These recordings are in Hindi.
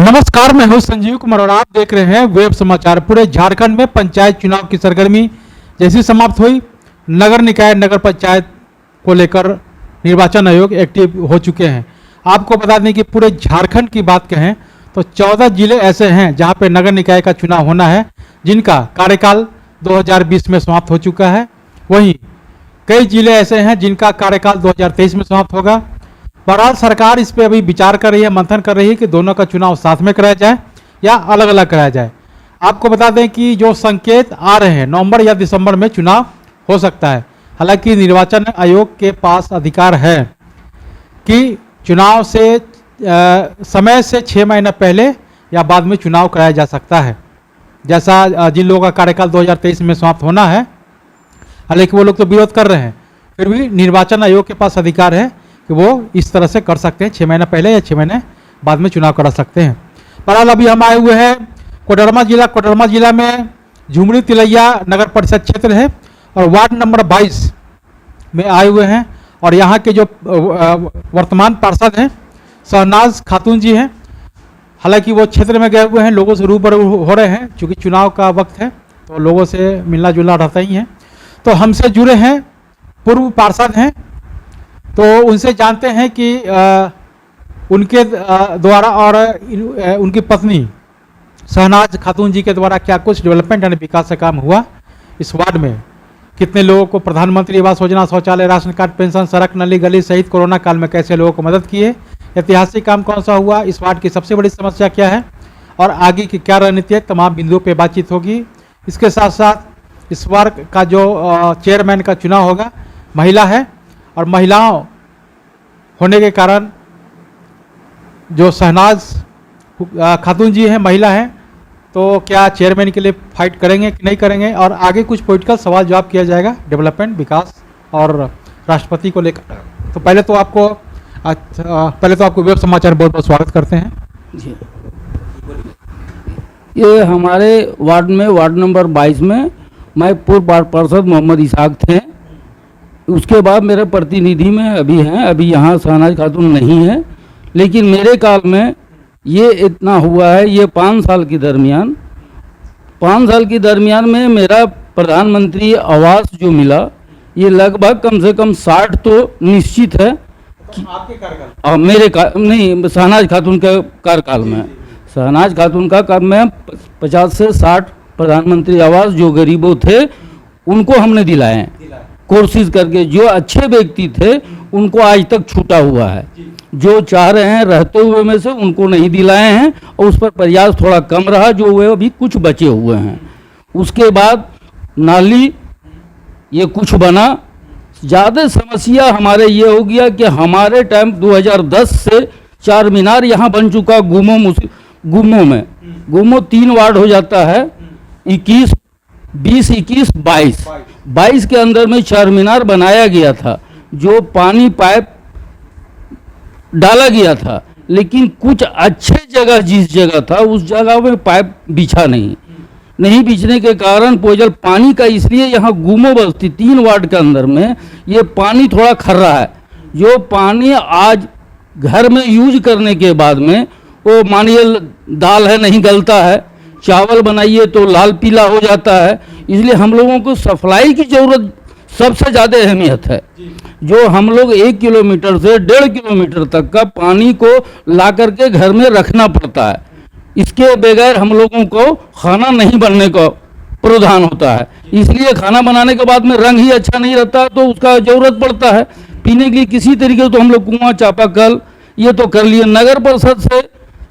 नमस्कार, मैं हूं संजीव कुमार और आप देख रहे हैं वेब समाचार। पूरे झारखंड में पंचायत चुनाव की सरगर्मी जैसी समाप्त हुई, नगर निकाय नगर पंचायत को लेकर निर्वाचन आयोग एक्टिव हो चुके हैं। आपको बता दें कि पूरे झारखंड की बात कहें तो 14 जिले ऐसे हैं जहां पे नगर निकाय का चुनाव होना है, जिनका कार्यकाल 2020 में समाप्त हो चुका है। वहीं कई जिले ऐसे हैं जिनका कार्यकाल 2023 में समाप्त होगा। बहरहाल सरकार इस पर अभी विचार कर रही है, मंथन कर रही है कि दोनों का चुनाव साथ में कराया जाए या अलग अलग कराया जाए। आपको बता दें कि जो संकेत आ रहे हैं, नवंबर या दिसंबर में चुनाव हो सकता है। हालांकि निर्वाचन आयोग के पास अधिकार है कि चुनाव से समय से 6 महीना पहले या बाद में चुनाव कराया जा सकता है। जैसा जिन लोगों का कार्यकाल 2023 में समाप्त होना है, हालांकि वो लोग तो विरोध कर रहे हैं, फिर भी निर्वाचन आयोग के पास अधिकार है कि वो इस तरह से कर सकते हैं, 6 महीना पहले या 6 महीने बाद में चुनाव करा सकते हैं। बहरहाल अभी हम आए हुए हैं कोडरमा जिला में झुमरी तिलैया नगर परिषद क्षेत्र है और वार्ड नंबर 22 में आए हुए हैं। और यहाँ के जो वर्तमान पार्षद हैं शहनाज खातून जी हैं। हालांकि वो क्षेत्र में गए हुए हैं, लोगों से रूबरू हो रहे हैं, चूँकि चुनाव का वक्त है तो लोगों से मिलना जुलना रहता ही है। तो हमसे जुड़े हैं, पूर्व पार्षद हैं, तो उनसे जानते हैं कि उनके द्वारा और उनकी पत्नी शहनाज खातून जी के द्वारा क्या कुछ डेवलपमेंट यानी विकास का काम हुआ इस वार्ड में, कितने लोगों को प्रधानमंत्री आवास योजना, शौचालय, राशन कार्ड, पेंशन, सड़क, नली गली सहित कोरोना काल में कैसे लोगों को मदद किए, ऐतिहासिक काम कौन सा हुआ, इस वार्ड की सबसे बड़ी समस्या क्या है और आगे की क्या रणनीति है, तमाम बिंदुओं पर बातचीत होगी। इसके साथ साथ इस वार्ड का जो चेयरमैन का चुनाव होगा महिला है और महिलाओं होने के कारण जो शहनाज खातून जी हैं, महिला हैं, तो क्या चेयरमैन के लिए फाइट करेंगे कि नहीं करेंगे, और आगे कुछ पॉलिटिकल सवाल जवाब किया जाएगा डेवलपमेंट, विकास और राष्ट्रपति को लेकर। तो पहले तो आपको वेब समाचार बहुत बहुत स्वागत करते हैं जी। ये हमारे वार्ड नंबर 22 में मैं पूर्व पार्षद मोहम्मद इसाक थे। उसके बाद मेरे प्रतिनिधि में अभी हैं, अभी यहाँ शहनाज खातून नहीं है, लेकिन मेरे काल में ये इतना हुआ है। ये 5 साल के दरमियान में मेरा प्रधानमंत्री आवास जो मिला, ये लगभग कम से कम 60 तो निश्चित है कि आपके कार्यकाल मेरे नहीं, शहनाज खातून के कार्यकाल में, शहनाज खातून का काम में 50 से 60 प्रधानमंत्री आवास जो गरीबों थे उनको हमने दिलाए हैं, कोशिश करके। जो अच्छे व्यक्ति थे उनको आज तक छूटा हुआ है, जो चाह रहे हैं रहते हुए में से उनको नहीं दिलाए हैं, और उस पर प्रयास थोड़ा कम रहा, जो वे अभी कुछ बचे हुए हैं। उसके बाद नाली ये कुछ बना। ज़्यादा समस्या हमारे ये हो गया कि हमारे टाइम 2010 से 4 मीनार यहाँ बन चुका गुमो में। गुमो 3 वार्ड हो जाता है, 20, 21, 22 के अंदर में 4 मीनार बनाया गया था, जो पानी पाइप डाला गया था, लेकिन कुछ अच्छे जगह जिस जगह था उस जगह में पाइप बिछा नहीं बिछने के कारण पोजल पानी का, इसलिए यहाँ गुमो बस्ती 3 वार्ड के अंदर में ये पानी थोड़ा खर्रा है। जो पानी आज घर में यूज करने के बाद में वो मानिए दाल है नहीं गलता है, चावल बनाइए तो लाल पीला हो जाता है। इसलिए हम लोगों को सप्लाई की ज़रूरत सबसे ज़्यादा अहमियत है। जो हम लोग 1 किलोमीटर से 1.5 किलोमीटर तक का पानी को ला करके घर में रखना पड़ता है। इसके बगैर हम लोगों को खाना नहीं बनने का प्रावधान होता है। इसलिए खाना बनाने के बाद में रंग ही अच्छा नहीं रहता, तो उसका ज़रूरत पड़ता है पीने के लिए किसी तरीके से। तो हम लोग कुआँ, चापाकल ये तो कर लिए। नगर परिषद से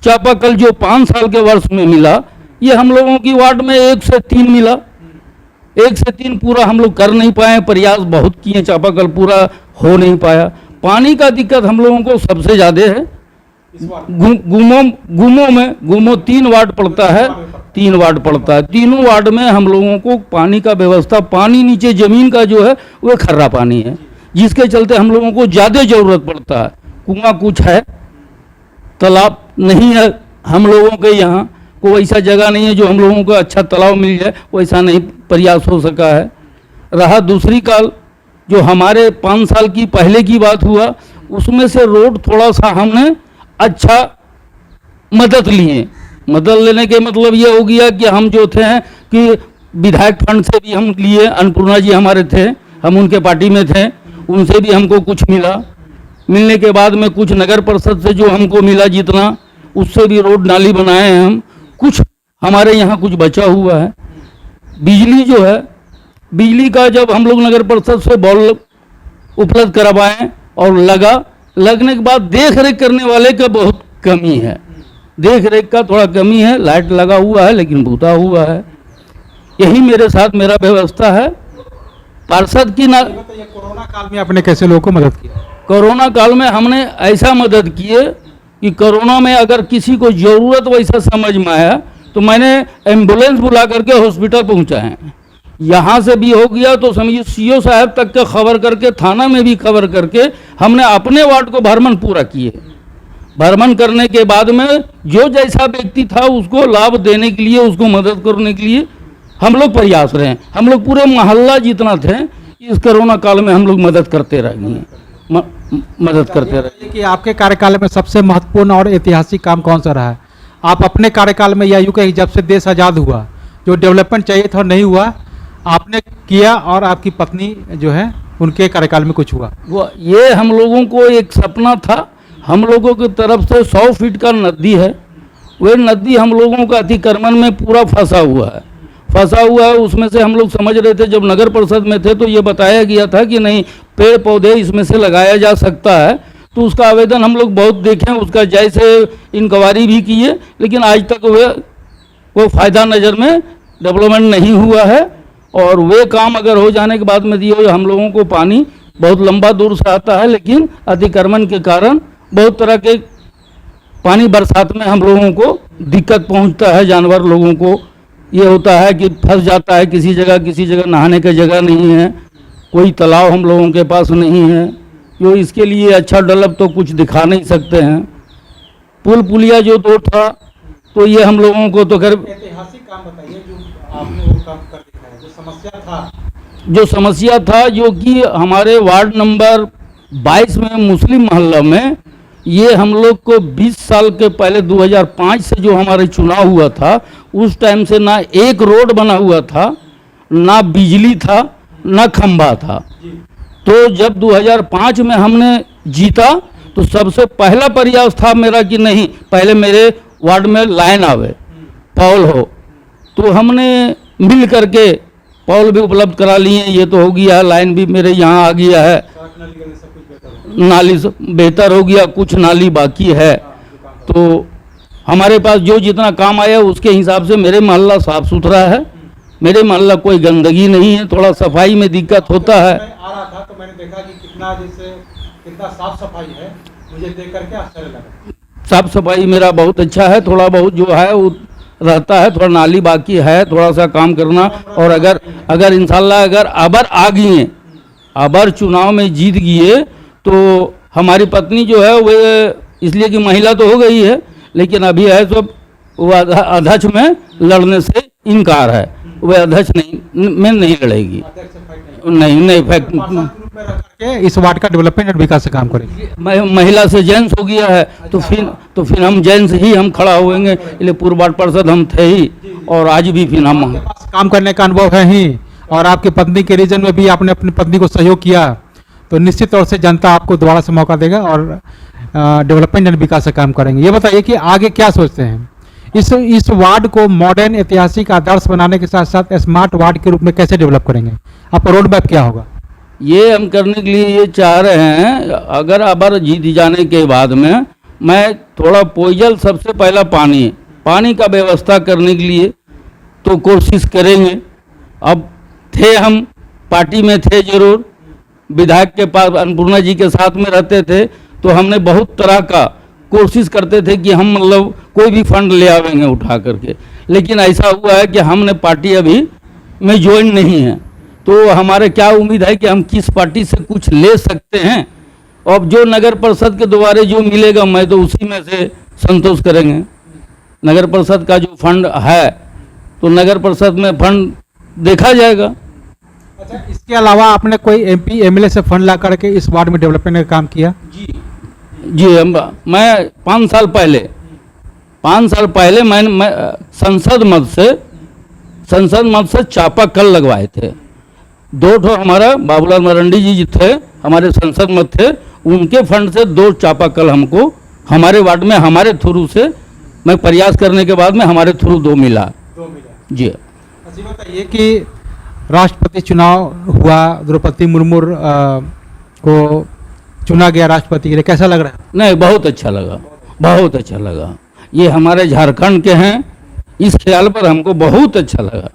चापाकल जो 5 साल के वर्ष में मिला, ये हम लोगों की वार्ड में 1 से 3 मिला। 1 से 3 पूरा हम लोग कर नहीं पाए, प्रयास बहुत किए, चापाकल पूरा हो नहीं पाया। पानी का दिक्कत हम लोगों को सबसे ज़्यादा है। गुमो 3 वार्ड पड़ता है, 3 वार्ड पड़ता है। तीनों वार्ड में हम लोगों को पानी का व्यवस्था, पानी नीचे ज़मीन का जो है वो खर्रा पानी है, जिसके चलते हम लोगों को ज़्यादा ज़रूरत पड़ता है। कुआं कुछ है, तालाब नहीं है। हम लोगों के यहाँ कोई वैसा जगह नहीं है जो हम लोगों को अच्छा तालाब मिल जाए, वैसा नहीं प्रयास हो सका है। रहा दूसरी काल जो हमारे 5 साल की पहले की बात हुआ, उसमें से रोड थोड़ा सा हमने अच्छा मदद लिए। मदद लेने के मतलब ये हो गया कि हम जो थे कि विधायक फंड से भी हम लिए, अन्नपूर्णा जी हमारे थे, हम उनके पार्टी में थे, उनसे भी हमको कुछ मिला। मिलने के बाद में कुछ नगर परिषद से जो हमको मिला जितना, उससे भी रोड नाली बनाए हैं हम। कुछ हमारे यहाँ कुछ बचा हुआ है। बिजली जो है, बिजली का जब हम लोग नगर परिषद से बॉल उपलब्ध करवाएं और लगने के बाद देख रेख करने वाले का बहुत कमी है। देख रेख का थोड़ा कमी है। लाइट लगा हुआ है लेकिन बूता हुआ है। यही मेरे साथ मेरा व्यवस्था है। पार्षद की ना, कोरोना काल में आपने कैसे लोगों को मदद की? कोरोना काल में हमने ऐसा मदद किए कि कोरोना में अगर किसी को ज़रूरत वैसा समझ में आया तो मैंने एम्बुलेंस बुला करके हॉस्पिटल पहुंचाए। यहाँ से भी हो गया तो समझिए सीओ साहब तक का खबर करके, थाना में भी खबर करके हमने अपने वार्ड को भ्रमण पूरा किए। भ्रमण करने के बाद में जो जैसा व्यक्ति था उसको लाभ देने के लिए, उसको मदद करने के लिए हम लोग प्रयास रहे। हम लोग पूरे मोहल्ला जितना थे इस कोरोना काल में हम लोग मदद करते रह गए, मदद करते रहे। कि आपके कार्यकाल में सबसे महत्वपूर्ण और ऐतिहासिक काम कौन सा रहा है? आप अपने कार्यकाल में या यूँ कहीं जब से देश आज़ाद हुआ, जो डेवलपमेंट चाहिए था नहीं हुआ, आपने किया, और आपकी पत्नी जो है उनके कार्यकाल में कुछ हुआ? वो ये हम लोगों को एक सपना था। हम लोगों की तरफ से 100 फीट का नदी है। वह नदी हम लोगों का अतिक्रमण में पूरा फंसा हुआ है। उसमें से हम लोग समझ रहे थे, जब नगर परिषद में थे तो ये बताया गया था कि नहीं, पेड़ पौधे इसमें से लगाया जा सकता है। तो उसका आवेदन हम लोग बहुत देखे, उसका जैसे इंक्वायरी भी किए, लेकिन आज तक वो फ़ायदा नज़र में डेवलपमेंट नहीं हुआ है। और वे काम अगर हो जाने के बाद में दिए, हम लोगों को पानी बहुत लंबा दूर से आता है, लेकिन अतिक्रमण के कारण बहुत तरह के पानी बरसात में हम लोगों को दिक्कत पहुंचता है। जानवर लोगों को ये होता है कि फंस जाता है किसी जगह नहाने की जगह नहीं है, कोई तालाब हम लोगों के पास नहीं है। जो इसके लिए अच्छा डेवलप तो कुछ दिखा नहीं सकते हैं। पुल पुलिया जो दो था तो ये हम लोगों को तो खैर ऐतिहासिक काम बताइए जो आपने वो काम कर दिखाया, जो समस्या था जो कि हमारे वार्ड नंबर 22 में मुस्लिम मोहल्ला में, ये हम लोग को 20 साल के पहले 2005 से जो हमारे चुनाव हुआ था, उस टाइम से ना एक रोड बना हुआ था, ना बिजली था, ना खंभा था। तो जब 2005 में हमने जीता तो सबसे पहला प्रयास था मेरा कि नहीं, पहले मेरे वार्ड में लाइन आवे, पॉल हो। तो हमने मिल करके पॉल भी उपलब्ध करा लिए। ये तो हो गया है, लाइन भी मेरे यहाँ आ गया है, नाली बेहतर हो गया, कुछ नाली बाकी है। तो हमारे पास जो जितना काम आया उसके हिसाब से मेरे मोहल्ला साफ सुथरा है। मेरे मोहल्ला कोई गंदगी नहीं है। थोड़ा सफाई में दिक्कत होता है। आ रहा था तो मैंने देखा कि कितना साफ सफाई है, मुझे देख करके आश्चर्य लगा। साफ सफाई मेरा बहुत अच्छा है। थोड़ा बहुत जो है वो रहता है, थोड़ा नाली बाकी है, थोड़ा सा काम करना। और अगर इंशाल्लाह अगर अबर आ गए, अबर चुनाव में जीत गए तो हमारी पत्नी जो है वो, इसलिए कि महिला तो हो गई है, लेकिन अभी है तो वो अध्यक्ष में लड़ने से इनकार है। वह अध्यक्ष में नहीं लड़ेगी। नहीं फैक्ट इस वार्ड का डेवलपमेंट और विकास से काम करेंगे। महिला से जेंट्स हो गया है तो फिर हम जेंट्स ही हम खड़ा होएंगे। इसलिए पूर्व वार्ड पार्षद हम थे ही और आज भी फिर हम काम करने का अनुभव है ही। और आपकी पत्नी के रीजन में भी आपने अपनी पत्नी को सहयोग किया तो निश्चित तौर से जनता आपको दोबारा से मौका देगा और डेवलपमेंट एंड विकास से काम करेंगे। ये बताइए कि आगे क्या सोचते हैं? इस वार्ड को मॉडर्न ऐतिहासिक आदर्श बनाने के साथ साथ स्मार्ट वार्ड के रूप में कैसे डेवलप करेंगे? आपका रोड मैप क्या होगा? ये हम करने के लिए ये चाह रहे हैं, अगर अबर जीत जाने के बाद में मैं थोड़ा पेयजल, सबसे पहला पानी का व्यवस्था करने के लिए तो कोशिश करेंगे। अब थे हम पार्टी में थे जरूर, विधायक के पास अन्नपूर्णा जी के साथ में रहते थे, तो हमने बहुत तरह का कोशिश करते थे कि हम मतलब कोई भी फंड ले आवेंगे उठा करके। लेकिन ऐसा हुआ है कि हमने पार्टी अभी में ज्वाइन नहीं है। तो हमारे क्या उम्मीद है कि हम किस पार्टी से कुछ ले सकते हैं। अब जो नगर परिषद के द्वारा जो मिलेगा मैं तो उसी में से संतोष करेंगे। नगर परिषद का जो फंड है तो नगर परिषद में फंड देखा जाएगा। अच्छा, इसके अलावा आपने कोई MP MLA से फंड ला करके इस वार्ड में डेवलपमेंट का काम किया? जी मैं 5 साल पहले 5 साल पहले मैं संसद मद से चापाकल लगवाए थे। 2 ठो हमारा बाबूलाल मरंडी जी थे, हमारे संसद मद थे, उनके फंड से 2 चापाकल हमको हमारे वार्ड में हमारे थ्रू से, मैं प्रयास करने के बाद में हमारे थ्रू 2 मिला। जी जी बताइए कि राष्ट्रपति चुनाव हुआ, द्रौपदी मुर्मू को चुना गया राष्ट्रपति के लिए, कैसा लग रहा है? नहीं, बहुत अच्छा लगा, बहुत अच्छा लगा। ये हमारे झारखंड के हैं, इस ख्याल पर हमको बहुत अच्छा लगा।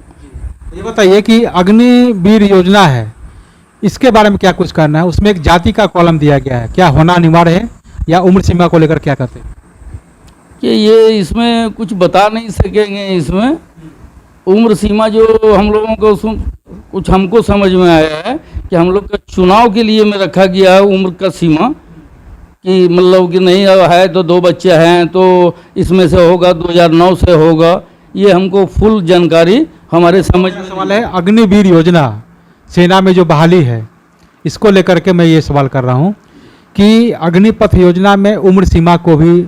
ये बताइए कि अग्निवीर योजना है, इसके बारे में क्या कुछ करना है? उसमें एक जाति का कॉलम दिया गया है, क्या होना अनिवार्य है या उम्र सीमा को लेकर क्या कहते हैं? कि ये इसमें कुछ बता नहीं सकेंगे। इसमें उम्र सीमा जो हम लोगों को कुछ हमको समझ में आया है कि हम लोग का चुनाव के लिए में रखा गया है उम्र का सीमा, कि मतलब कि नहीं है तो 2 बच्चे हैं तो इसमें से होगा, 2009 से होगा। ये हमको फुल जानकारी हमारे समझ में सवाल है अग्निवीर योजना, सेना में जो बहाली है, इसको लेकर के मैं ये सवाल कर रहा हूँ कि अग्निपथ योजना में उम्र सीमा को भी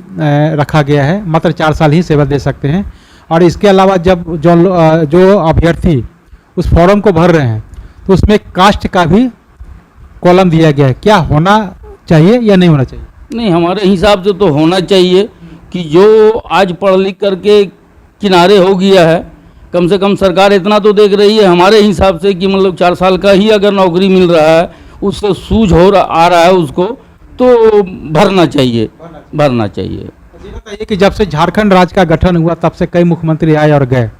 रखा गया है, मात्र 4 साल ही सेवा दे सकते हैं। और इसके अलावा जब जो अभ्यर्थी उस फॉर्म को भर रहे हैं तो उसमें कास्ट का भी कॉलम दिया गया है, क्या होना चाहिए या नहीं होना चाहिए? नहीं, हमारे हिसाब से तो होना चाहिए कि जो आज पढ़ लिख करके किनारे हो गया है, कम से कम सरकार इतना तो देख रही है हमारे हिसाब से कि मतलब 4 साल का ही अगर नौकरी मिल रहा है, उससे सूझ आ रहा है उसको, तो भरना चाहिए। जी बताइए कि जब से झारखंड राज्य का गठन हुआ तब से कई मुख्यमंत्री आए और गए,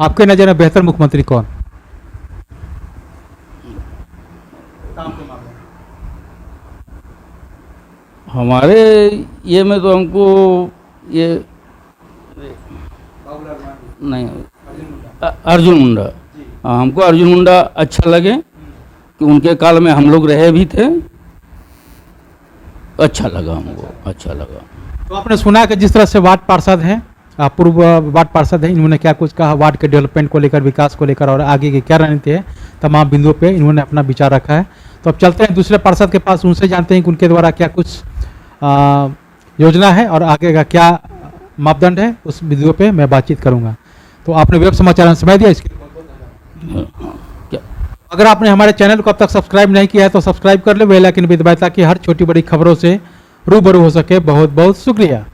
आपके नज़र में बेहतर मुख्यमंत्री कौन? हमारे ये में तो हमको ये नहीं, अर्जुन मुंडा, हमको अर्जुन मुंडा अच्छा लगे कि उनके काल में हम लोग रहे भी थे, अच्छा लगा हमको, अच्छा लगा। तो आपने सुना कि जिस तरह से वार्ड पार्षद हैं, पूर्व वार्ड पार्षद हैं, इन्होंने क्या कुछ कहा वार्ड के डेवलपमेंट को लेकर, विकास को लेकर और आगे की क्या रणनीति है, तमाम बिंदुओं पे इन्होंने अपना विचार रखा है। तो अब चलते हैं दूसरे पार्षद के पास, उनसे जानते हैं कि उनके द्वारा क्या कुछ योजना है और आगे का क्या मापदंड है, उस बिंदुओं पे मैं बातचीत करूंगा। तो आपने वेब समाचार में समय दिया, इसके लिए क्या अगर आपने हमारे चैनल को अब तक सब्सक्राइब नहीं किया है तो सब्सक्राइब कर ले, बेल आइकन भी दबाएं ताकि हर छोटी बड़ी खबरों से रूबरू हो सके। बहुत बहुत शुक्रिया।